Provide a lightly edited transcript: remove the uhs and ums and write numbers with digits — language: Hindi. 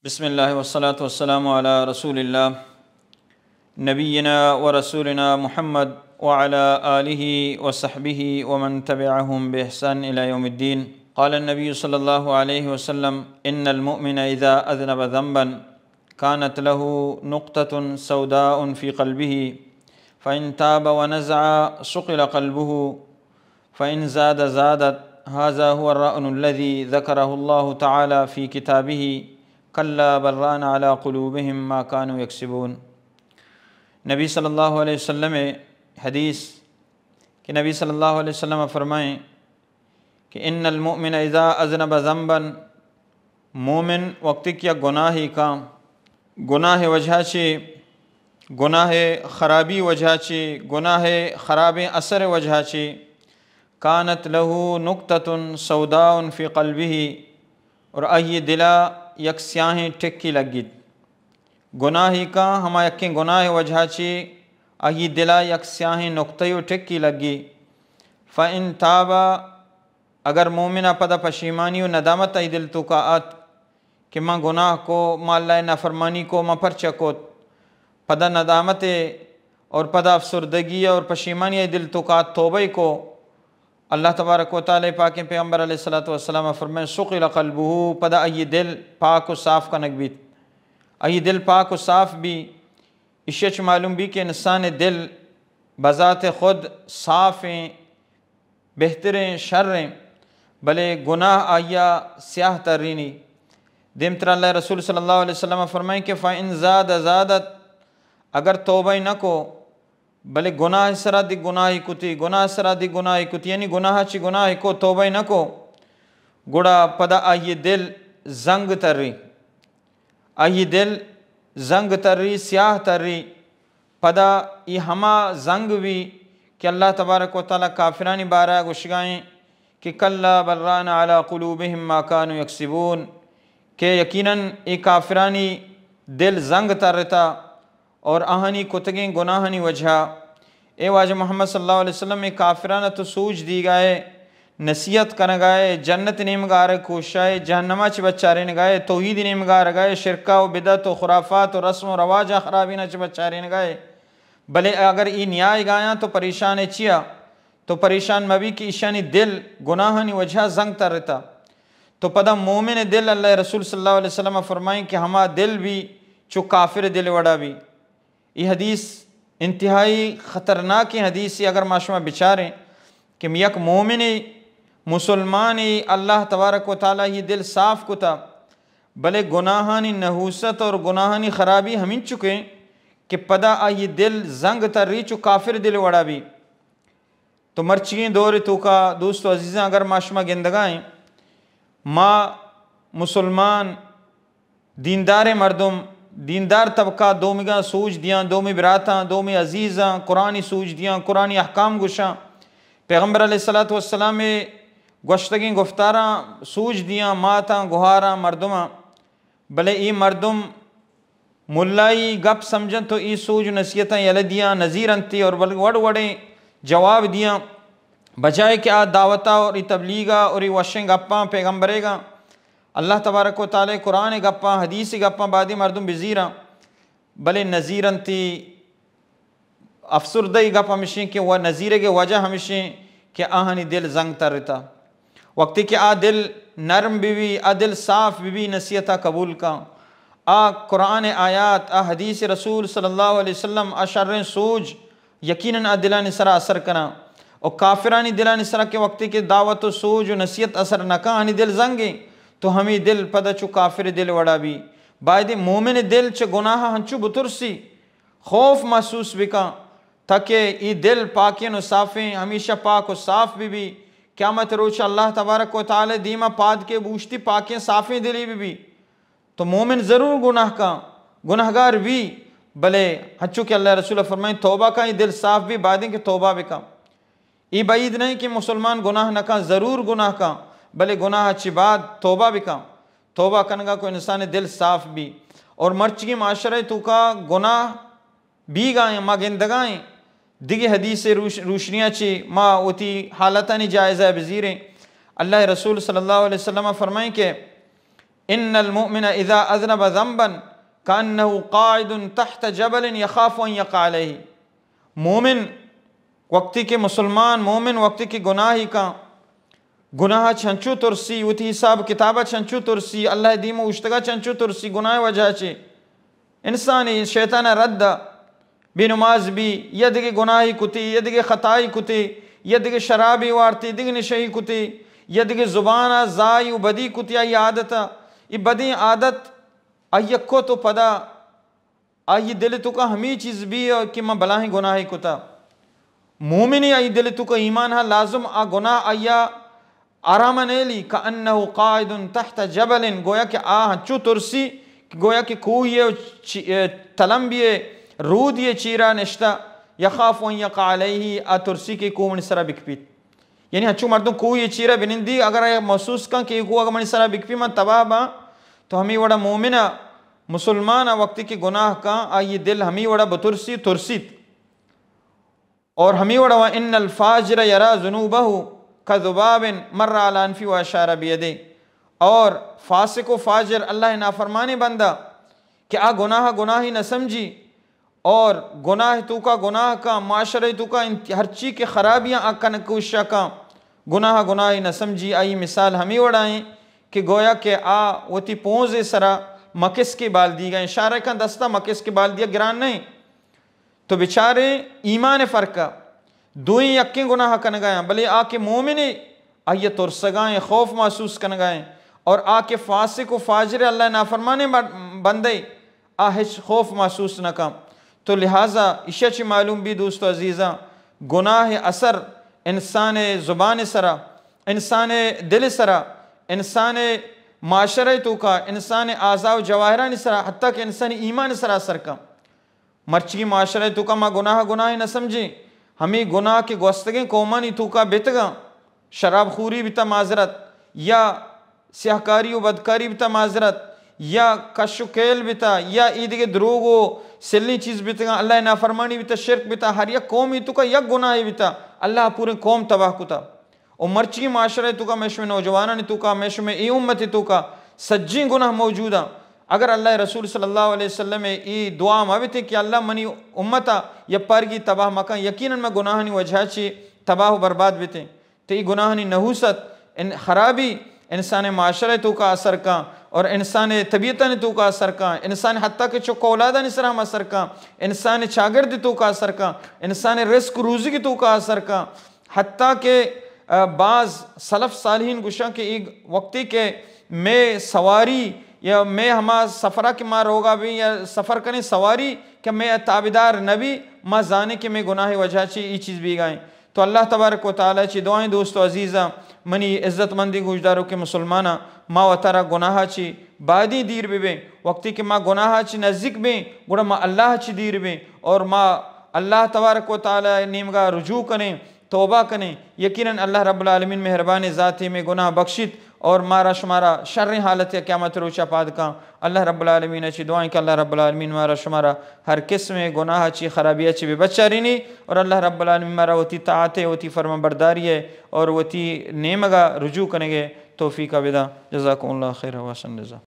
बिस्मिल्लाह वस्सलातु वस्सलामु अला रसूलिल्लाह नबीना व रसूलिना मुहम्मद व अला आलिहि व सहबिहि व मन तबिअहुम बिइहसान इला यौमिद्दीन। क़ाल नबी सल्लल्लाहु अलैहि वसल्लम इन्नल मुमिन इज़ा अज़नब ज़ंबन कानत लहु नुक़्ततुन सौदाउन फ़ी क़ल्बिही फ़इन ताब व नज़अ सुक़िल क़ल्बुहु फ़इन ज़ाद ज़ादत हाज़ा हुवा अर्रअनुल्लज़ी ज़करहुल्लाहु तआला फ़ी किताबिही कल्ला बर्रान अला क़ुलूबिहिम मा कानू यक्सिबून। नबी सल्लल्लाहु अलैहि वसल्लम हदीस कि नबी सल्लल्लाहु अलैहि वसल्लम फरमाएँ कि इन्नल मुमिन इज़ा अज़नब ज़ंबन, मोमिन वक्ति क्या गुनाही का गुनाह वजहाची गुनाह ख़राबी वजहाची गुनाह ख़राब असर वजहाची कानत लहू नुक़्ततुन सौदाउन फ़ी क़ल्बिही, और आइए दिला यक स्याही टिक्की लगी गुनाही का हमा यक्के गुनाह वजहाची आइए दिला यक स्याही नुक्तयु टिक्की लगी। फ़इन ताबा, अगर मोमिना पदा पशीमानी व नदामत आई दिल तो का आत कि माँ गुनाह को माँ अल्लाह नाफरमानी को माँ परचा को पदा नदामत और पदा अफसरदगी और पशीमानी आई दिल तो का तौबे को अल्लाह तबारक व तआला पाक पैगम्बर अलैहिस्सलातु वस्सलाम फरमाए सुक़िल क़ल्बुहु, पदा ये दिल पाक व साफ़ का नकबीत ये दिल पाक व साफ़ भी इशच मालूम भी कि इंसान दिल बज़ात ख़ुद साफ़ें बेहतरें शर्रें भले गुनाह आया स्याह तरीनी दिम तर अल्लाह रसूल सल्लल्लाहु अलैहि वसल्लम फरमाएँ कि फ़इन ज़ाद ज़ादत, अगर तौबा न को भले गुनाह सरादी गुनाही कुती गुनाह सरादी गुनाही कुती यानी गुनाह ची गुनाह को तौबा न को गुड़ा पदा आइए दिल जंग तर्री आइए दिल जंग तर्री स्याह तर्री पदा ये हमा जंग भी कि अल्लाह तबारक व तआला काफिरानी बारा गुशगाएँ कि कल्ला बर्रान अला क़ुलूबिहिम मा कानू यक्सिबून, के यकीनन ए काफिरानी दिल जंग तरता और आहनी कुतगें गुनाहनी वजह ए वाज मोहम्मद सल्लल्लाहु अलैहि वसल्लम में काफिराना तो सूझ दी गाए नसीहत कर गाए जन्नत नेमगार कोशाए जहन्नमा च बच्चारे न गाए तौहीद नेमगार गाए शिरका व बिदत व खुराफात व रस्म व रवाजा खराबी न च बच्चारे न गाए। भले अगर ई न्याय गाया तो परेशान चिया तो परेशान मबी कि ईशानी दिल गुनाहनी वजह जंग तरता तो पदा मोमिन दिल अल्लाह रसूल सल्लल्लाहु अलैहि वसल्लम फरमाएँ कि हमा दिल भी चो काफिर दिल वड़ा भी। ये हदीस इंतहाई ख़तरनाक हदीस अगर माशमा बिचारें कि यक मोमिन मुसलमान अल्लाह तबारक व तआला ये दिल साफ़ कुता भले गुनाहानी नहूसत और गुनाहानी ख़राबी हमिन चुके कि पदा ये दिल जंग तर्री चो काफिर दिल वड़ा भी। तो मर्चिए दौर तो का दोस्तों अजीज़ा अगर माशमा गिंदगाएँ माँ मुसलमान दीनदार मर्दम दीनदार तबका दो मिगा सूझ दियाँ दो में बराता दो में अजीज़ा कुरानी सूझ दियाँ कुरानी अहकाम गुशा पैगम्बर अलैहिस्सलातु वस्सलाम में गोश्तगी गुफ्तारा सूझ दियाँ माता गुहारा मर्दमा भले ई मर्दम मुल्लाई गप समझन तो ई सूझ नसीहतें यल दियाँ नज़ीर अंती और बल वड़ वड़े जवाब दियाँ बजाय कि आ दावता और ई तबलीगा और ई वशें गप्पा पैगम्बरेगा अल्लाह तबारक व तआला कुरान गप्पा हदीस गप्पा बादी मर्दम बिजीरा भले नज़ीरन थी अफसरदई गप हमेशें कि वह नज़ीर के वजह हमेशें कि आहनी दिल जंग तरता वक्ति कि आ दिल नरम बीवी आ दिल साफ़ बीवी नसीहता कबूल का आ कुरान आयात आ हदीस रसूल सल्लल्लाहु अलैहि वसल्लम आ शर्रें सूझ यकीनन आ दिला निसरा असर करा और काफिरानी दिला निसरा के वक्ति के दावत सूझ नसीहत असर न का आनी दिल जंगे तो हमें दिल पदा चु काफिर दिल वड़ा भी बायदे मोमिन दिल च गुनाह हंचु बुतुरसी खौफ महसूस बिका ताकि ये दिल पाकिन साफ़ें हमेशा पाक व साफ़ भी क़यामत रोच अल्लाह तबारक व तआला दीमा पाद के बूझती पाकें साफ़ें दिली भी तो मोमिन ज़रूर गुनाह का गुनाहगार भी भले हंचु के अल्लाह रसूल फरमाएँ तौबा का ये दिल साफ़ भी बादें के तौबा बिका ये बाईद नहीं कि मुसलमान गुनाह न का ज़रूर गुनाह का भले गुनाह अच्छी बात तौबा भी का तौबा कनगा को इंसान दिल साफ़ भी और मर्च की माशरे तो का गुनाह भी गाएँ माँ गिंदगाएँ दिगे हदीस से रोशनियाँ ची माँ उती हालता नहीं जायज़ा बज़ीरें अल्लाह रसूल सल्लल्लाहु अलैहि वसल्लम फरमाएँ कि इन्नल मुमिन इज़ा अज़नब ज़ंबन कान्नहु क़ाइदुन तहत जबलिन यख़ाफ़ु अन यक़अ अलैहि। मोमिन वक्ति के मुसलमान मोमिन वक्ति की गुनाही का गुनाह छंचू तुरसी उति हिसाब किताबा छंचू तुरसी अल्लाह दीमो उश्तगा छंचू तुरसी गुनाह वजह चे इंसानी शैतान रद्द बेनमाज भी यदि गुनाही कुती यदि खताई कुती यदि शराबी वारती यदि नशही कुती यदि ज़ुबाना ज़ाई बदी कुती आई आदत ये बदी आदत अयक्को तो पदा आई दिल तो का हमी चीज़ भी कि मैं बलाही गुनाही कुता मोमिनी आई दिल तो का ईमान हा लाजुम आ गुनाह आया आराम नेली का अन्नहु क़ाइदुन तहत जबलिन गोया कि आ हंचू तुरसी गोया कि कूये तलम्बिये रूदिये चीरा निश्ता यख़ाफ़ु अन यक़अ अलैहि आ तुरसी के कूमन सरा बिकपीत यानी हंचू मर्दों कूये चीरा बिनिंदी अगर महसूस का कि को अगर मन सरा बिकपी मन तबाह बा तो हमी वड़ा मोमिना मुसलमान वक्ति के गुनाह का आ ये दिल हमी वड़ा बतुरसी तुरसीत और हमी वड़ा व इन्नल फ़ाजिर यरा ज़ुनूबहु कज़ुबाबिन मर्रा अला अनफ़ी व अशारा बियदे। और फासिक व फाजिर अल्लाह नाफरमाने बंदा कि आ गुनाह गुनाही न समझी और गुनाह तो का गुनाह का माशरे तो का हर चीज़ के ख़राबियाँ आका नकुशा का गुनाह गुनाही न समझी। आई मिसाल हमी उड़ाएँ कि गोया के आ वती पोंज़े सरा मकिस के बाल दी गए इशारे का दस्ता मकिस के बाल दिया गिरान नहीं तो बेचारे ईमान फ़र्का दुई यक्के गुनाह कन गए भले आके मोमिने आइए तुरसगाएँ खौफ महसूस कन गए और आके फासिक व फाजिर अल्लाह नाफरमाने बंदे हिच खौफ महसूस न कम। तो लिहाजा इशच मालूम भी दोस्तों अजीज़ा गुनाह असर इंसान ज़ुबान सरा इंसान दिल सरा इंसान माशरे तो का इंसान आज़ा जवाहरा सरा हत्ता कि इंसान ईमान सरा असर का मर्ची माशरे तो का माँ गुनाह गुनाह न समझे हमें गुनाह के गोस्तगे कौमानी तो का बेतगा शराब खूरी बिता माजरत या स्याहकारी व बदकारी बिता माजरत या कशुकेल बिता या ईद के द्रोगो सिल्ली चीज़ बिता अल्लाह नाफरमानी बिता शिरक बिता हर एक कौम ही तो का यक गुनाह बिता अल्लाह पूरे कौम तबाह कुता और मर्ची माशरे तो का मैश में नौजवान तो का मैश में ए उम्मत तो का सज्जी गुनाह मौजूदा अगर अल्लाह रसूल सल्लल्लाहु अलैहि वसल्लम ये दुआ मावे थे कि अल्लाह मनी उम्मता या परगी तबाह मका यकीनन में गुनाहनी वजह चे तबाह बर्बाद बिते तो ये गुनाहनी नहूसत इन खराबी इंसान माशरे तो का असर का और इंसान तबीयत ने तो का असर का इंसान हत्ता के चुका औलादा निसराम असर का इंसान शागिर्द तो का असर का इंसान रिस्क रूज़ी की तो का असर का हत्ता के बाज़ सलफ़ सालिहीन गुशा के एक वक्ति के मैं सवारी या मैं हमारा सफ़रा के मार होगा भी या सफ़र करें सवारी कि मैं ताबेदार नबी माँ जाने के मैं गुनाह वजह ची ये चीज़ भी गाएँ। तो अल्लाह तबारक व तआला ची दुआएं दोस्तों अजीज़ा मनी इज़्ज़तमंदी गुजदारों के मुसलमाना माँ वतारा गुनाह ची बादी दीर बे वक्ति के माँ गुनाह ची नज़दीक में गुड़ा माँ अल्लाह ची दीर बे और माँ अल्लाह तबारक व तआला नेमगा रुजू करें तौबा करें यकीनन अल्लाह रब्बुल आलमीन मेहरबान ज़ाती में गुनाह बख्शित और मारा शुमारा शर्र हालत या क़यामत रोचा पाद का अल्लाह रब्बुल आलमीन अच्छी दुआएं कि अल्लाह रब्बुल आलमीन मारा शुमारा हर किस्म गुनाह अच्छी खराबी अच्छी बेबच्चारीनी और अल्लाह रब्बुल आलमीन मारा वती ताअत है वती फर्मा बरदारी है और वती नेमगा रुजू करेंगे तौफीक विदा जज़ाकुमुल्लाह खैर व अहसन जज़ा।